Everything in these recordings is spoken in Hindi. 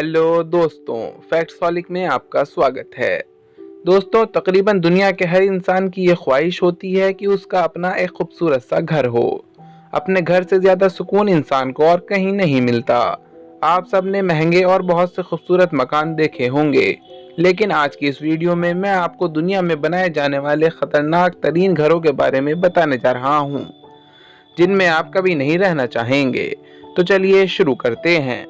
हेलो दोस्तों, फैक्ट्सहॉलिक में आपका स्वागत है। दोस्तों, तकरीबन दुनिया के हर इंसान की ये ख्वाहिश होती है कि उसका अपना एक खूबसूरत सा घर हो। अपने घर से ज़्यादा सुकून इंसान को और कहीं नहीं मिलता। आप सब ने महंगे और बहुत से खूबसूरत मकान देखे होंगे, लेकिन आज की इस वीडियो में मैं आपको दुनिया में बनाए जाने वाले ख़तरनाक तरीन घरों के बारे में बताने जा रहा हूँ, जिनमें आप कभी नहीं रहना चाहेंगे। तो चलिए शुरू करते हैं।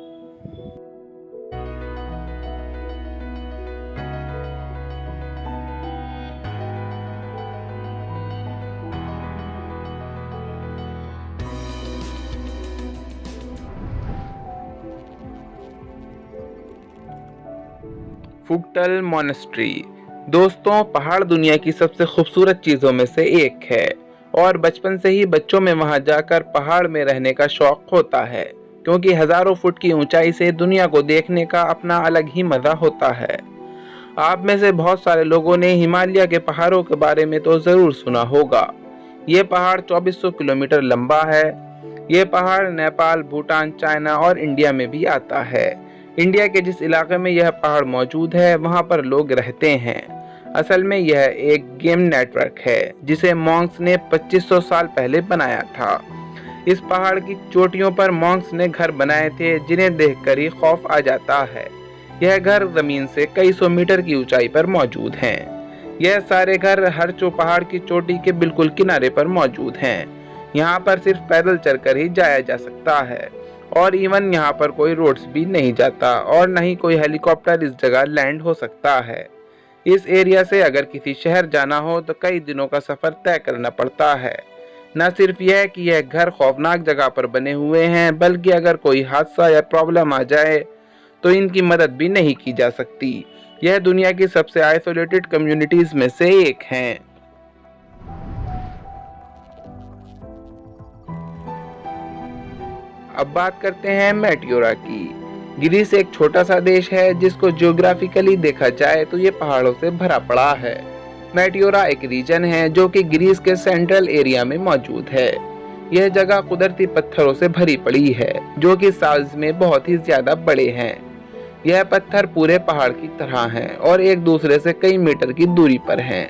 फुकटल मोनेस्ट्री। दोस्तों, पहाड़ दुनिया की सबसे खूबसूरत चीज़ों में से एक है और बचपन से ही बच्चों में वहां जाकर पहाड़ में रहने का शौक होता है, क्योंकि हजारों फुट की ऊंचाई से दुनिया को देखने का अपना अलग ही मजा होता है। आप में से बहुत सारे लोगों ने हिमालय के पहाड़ों के बारे में तो ज़रूर सुना होगा। ये पहाड़ 2400 किलोमीटर लंबा है। ये पहाड़ नेपाल, भूटान, चाइना और इंडिया में भी आता है। इंडिया के जिस इलाके में यह पहाड़ मौजूद है वहाँ पर लोग रहते हैं। असल में यह एक गेम नेटवर्क है जिसे मॉन्क्स ने 2500 साल पहले बनाया था। इस पहाड़ की चोटियों पर मॉन्क्स ने घर बनाए थे जिन्हें देखकर ही खौफ आ जाता है। यह घर जमीन से कई सौ मीटर की ऊंचाई पर मौजूद हैं। यह सारे घर हरचो पहाड़ की चोटी के बिल्कुल किनारे पर मौजूद हैं। यहाँ पर सिर्फ पैदल चलकर ही जाया जा सकता है और इवन यहाँ पर कोई रोड्स भी नहीं जाता और न ही कोई हेलीकॉप्टर इस जगह लैंड हो सकता है। इस एरिया से अगर किसी शहर जाना हो तो कई दिनों का सफर तय करना पड़ता है। न सिर्फ यह कि यह घर खौफनाक जगह पर बने हुए हैं, बल्कि अगर कोई हादसा या प्रॉब्लम आ जाए तो इनकी मदद भी नहीं की जा सकती। यह दुनिया की सबसे आइसोलेटेड कम्युनिटीज में से एक है। अब बात करते हैं मेटियोरा की। ग्रीस एक छोटा सा देश है जिसको जियोग्राफिकली देखा जाए तो ये पहाड़ों से भरा पड़ा है। मेटियोरा एक रीजन है जो कि ग्रीस के सेंट्रल एरिया में मौजूद है। यह जगह कुदरती पत्थरों से भरी पड़ी है जो कि साइज में बहुत ही ज्यादा बड़े हैं। यह पत्थर पूरे पहाड़ की तरह हैं और एक दूसरे से कई मीटर की दूरी पर हैं।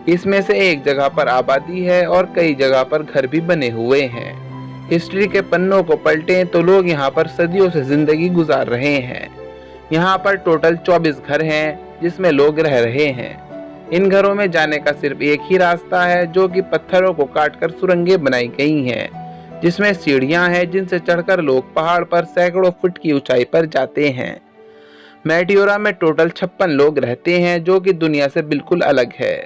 इसमें से एक जगह पर आबादी है और कई जगह पर घर भी बने हुए हैं। हिस्ट्री के पन्नों को पलटें तो लोग यहाँ पर सदियों से जिंदगी गुजार रहे हैं। यहाँ पर टोटल 24 घर हैं जिसमें लोग रह रहे हैं। इन घरों में जाने का सिर्फ एक ही रास्ता है जो कि पत्थरों को काटकर सुरंगें बनाई गई हैं, जिसमें सीढ़ियां हैं जिनसे चढ़कर लोग पहाड़ पर सैकड़ों फुट की ऊंचाई पर जाते हैं। मेटियोरा में टोटल 56 लोग रहते हैं जो कि दुनिया से बिल्कुल अलग है।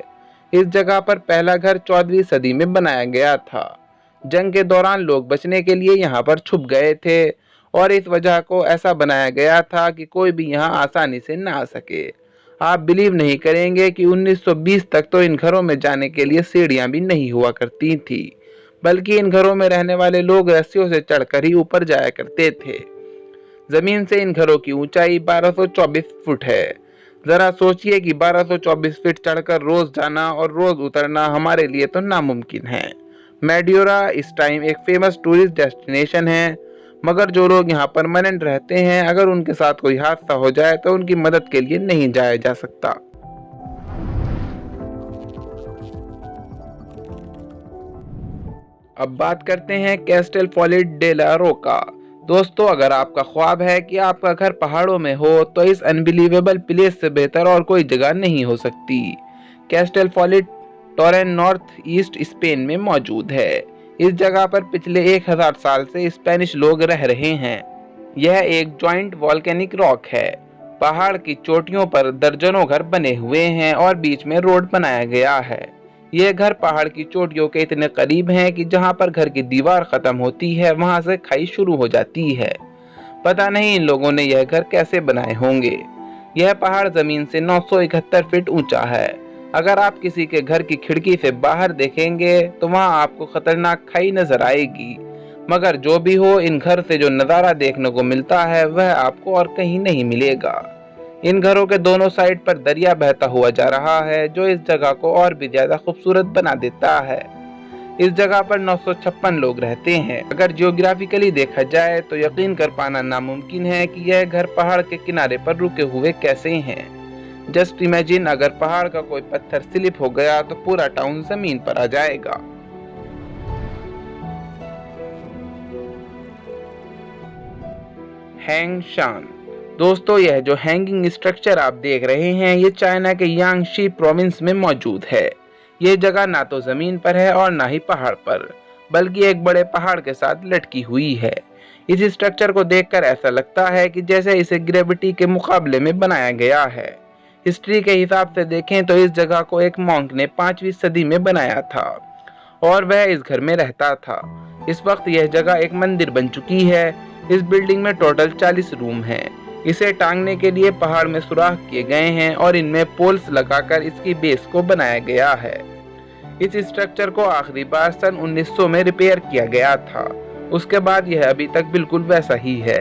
इस जगह पर पहला घर 14वीं सदी में बनाया गया था। जंग के दौरान लोग बचने के लिए यहाँ पर छुप गए थे और इस वजह को ऐसा बनाया गया था कि कोई भी यहाँ आसानी से न आ सके। आप बिलीव नहीं करेंगे कि 1920 तक तो इन घरों में जाने के लिए सीढ़ियां भी नहीं हुआ करती थी, बल्कि इन घरों में रहने वाले लोग रस्सियों से चढ़कर ही ऊपर जाया करते थे। जमीन से इन घरों की ऊंचाई 1224 फुट है। जरा सोचिए कि 1224 फीट चढ़कर रोज जाना और रोज उतरना हमारे लिए तो नामुमकिन है। मेटियोरा इस टाइम एक फेमस टूरिस्ट डेस्टिनेशन है, मगर जो लोग यहाँ परमानेंट रहते हैं, अगर उनके साथ कोई हादसा हो जाए तो उनकी मदद के लिए नहीं जाया जा सकता। अब बात करते हैं कैस्टेलफोलिट डेला रोका। दोस्तों, अगर आपका ख्वाब है कि आपका घर पहाड़ों में हो तो इस अनबिलीवेबल प्लेस से बेहतर और कोई जगह नहीं हो सकती। कैस्टेलफोलिट टोरेन नॉर्थ ईस्ट स्पेन में मौजूद है। इस जगह पर पिछले 1000 साल से स्पेनिश लोग रह रहे हैं। यह एक जॉइंट वॉल्केनिक रॉक है। पहाड़ की चोटियों पर दर्जनों घर बने हुए हैं और बीच में रोड बनाया गया है। यह घर पहाड़ की चोटियों के इतने करीब हैं कि जहां पर घर की दीवार खत्म होती है वहां से खाई शुरू हो जाती है। पता नहीं इन लोगों ने यह घर कैसे बनाए होंगे। यह पहाड़ जमीन से 971 फीट ऊंचा है। अगर आप किसी के घर की खिड़की से बाहर देखेंगे तो वहां आपको खतरनाक खाई नजर आएगी, मगर जो भी हो, इन घर से जो नज़ारा देखने को मिलता है वह आपको और कहीं नहीं मिलेगा। इन घरों के दोनों साइड पर दरिया बहता हुआ जा रहा है जो इस जगह को और भी ज्यादा खूबसूरत बना देता है। इस जगह पर 956 लोग रहते हैं। अगर जियोग्राफिकली देखा जाए तो यकीन कर पाना नामुमकिन है कि यह घर पहाड़ के किनारे पर रुके हुए कैसे हैं। जस्ट इमेजिन, अगर पहाड़ का कोई पत्थर स्लिप हो गया तो पूरा टाउन जमीन पर आ जाएगा। हैंग शान। दोस्तों, यह जो हैंगिंग स्ट्रक्चर आप देख रहे हैं ये चाइना के यांगशी प्रोविंस में मौजूद है। ये जगह ना तो जमीन पर है और ना ही पहाड़ पर, बल्कि एक बड़े पहाड़ के साथ लटकी हुई है। इस स्ट्रक्चर को देखकर ऐसा लगता है कि जैसे इसे ग्रेविटी के मुकाबले में बनाया गया है। हिस्ट्री के हिसाब से देखें तो इस जगह को एक मॉन्क ने 5वीं सदी में बनाया था और वह इस घर में रहता था। इस वक्त यह जगह एक मंदिर बन चुकी है। इस बिल्डिंग में टोटल 40 रूम हैं। इसे टांगने के लिए पहाड़ में सुराख किए गए हैं और इनमें पोल्स लगाकर इसकी बेस को बनाया गया है। इस स्ट्रक्चर को आखिरी बार सन 1900 में रिपेयर किया गया था। उसके बाद यह अभी तक बिल्कुल वैसा ही है।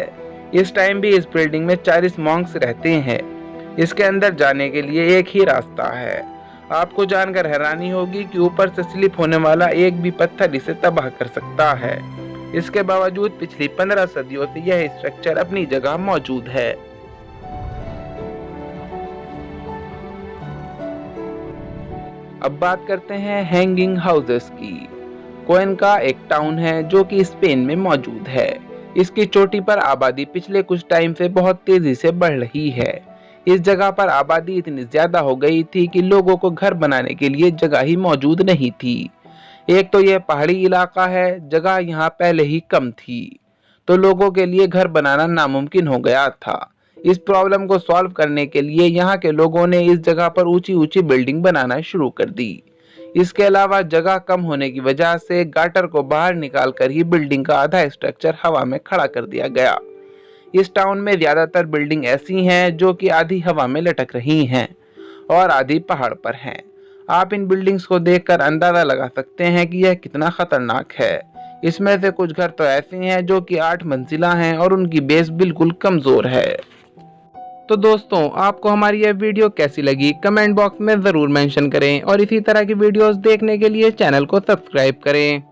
इस टाइम भी इस बिल्डिंग में 40 मॉन्क्स रहते हैं। इसके अंदर जाने के लिए एक ही रास्ता है। आपको जानकर हैरानी होगी कि ऊपर से स्लिप होने वाला एक भी पत्थर इसे तबाह कर सकता है। इसके बावजूद पिछली 15 सदियों से यह स्ट्रक्चर अपनी जगह मौजूद है। अब बात करते हैं हैंगिंग हाउसेस की। क्वेनका एक टाउन है जो कि स्पेन में मौजूद है। इसकी चोटी पर आबादी पिछले कुछ टाइम से बहुत तेजी से बढ़ रही है। इस जगह पर आबादी इतनी ज्यादा हो गई थी कि लोगों को घर बनाने के लिए जगह ही मौजूद नहीं थी। एक तो यह पहाड़ी इलाका है, जगह यहाँ पहले ही कम थी, तो लोगों के लिए घर बनाना नामुमकिन हो गया था। इस प्रॉब्लम को सॉल्व करने के लिए यहाँ के लोगों ने इस जगह पर ऊंची ऊंची बिल्डिंग बनाना शुरू कर दी। इसके अलावा जगह कम होने की वजह से गाटर को बाहर निकाल कर ही बिल्डिंग का आधा स्ट्रक्चर हवा में खड़ा कर दिया गया। इस टाउन में ज्यादातर बिल्डिंग ऐसी हैं जो कि आधी हवा में लटक रही हैं और आधी पहाड़ पर हैं। आप इन बिल्डिंग्स को देखकर अंदाजा लगा सकते हैं कि यह कितना खतरनाक है। इसमें से कुछ घर तो ऐसे हैं जो कि 8 मंजिला हैं और उनकी बेस बिल्कुल कमजोर है। तो दोस्तों, आपको हमारी यह वीडियो कैसी लगी कमेंट बॉक्स में जरूर मेंशन करें और इसी तरह की वीडियोस देखने के लिए चैनल को सब्सक्राइब करें।